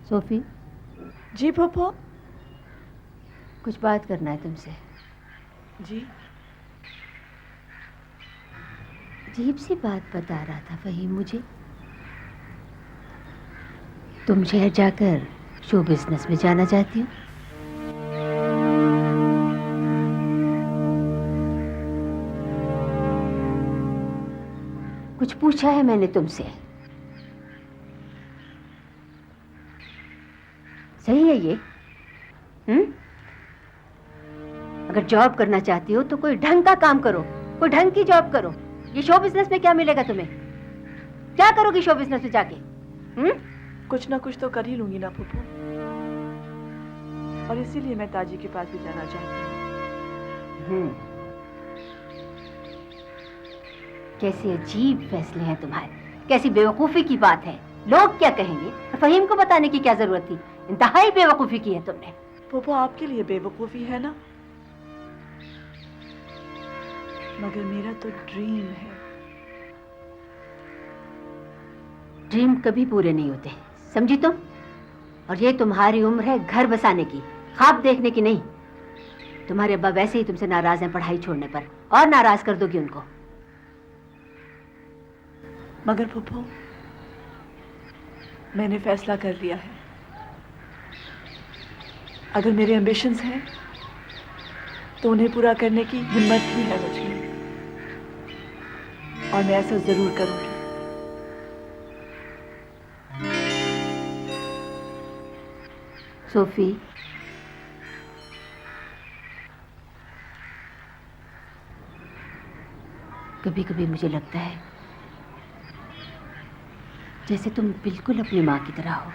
Sophie. जी फूफो। कुछ बात करना है तुमसे। जी। अजीब सी बात बता रहा था फहीम मुझे। तुम शहर जाकर शो बिजनेस में जाना चाहती हो। कुछ पूछा है मैंने तुमसे। सही है ये? अगर जॉब करना चाहती हो तो कोई ढंग का काम करो, कोई ढंग की जॉब करो। ये शो बिजनेस में क्या मिलेगा तुम्हें? क्या करोगी शो बिजनेस में जाके? कुछ ना कुछ तो कर ही लूंगी ना फूफो, और इसीलिए मैं ताजी के पास भी जाना चाहती हूँ। कैसे अजीब फैसले हैं तुम्हारे, कैसी बेवकूफी की बात है। लोग क्या कहेंगे? फहीम को बताने की क्या जरूरत थी? इंतहाई बेवकूफी की है तुमने। फूफो आपके लिए बेवकूफी है ना, मगर मेरा तो ड्रीम है। ड्रीम कभी पूरे नहीं होते, समझी तुम? और ये तुम्हारी उम्र है घर बसाने की, ख्वाब देखने की नहीं। तुम्हारे अब्बा वैसे ही तुमसे नाराज हैं पढ़ाई छोड़ने पर, और नाराज कर दोगी उनको। मगर फूफो मैंने फैसला कर लिया है, अगर मेरे एम्बिशंस हैं तो उन्हें पूरा करने की हिम्मत भी है मुझे, और मैं ऐसा जरूर करूंगी। सोफी, कभी कभी मुझे लगता है जैसे तुम बिल्कुल अपनी माँ की तरह हो।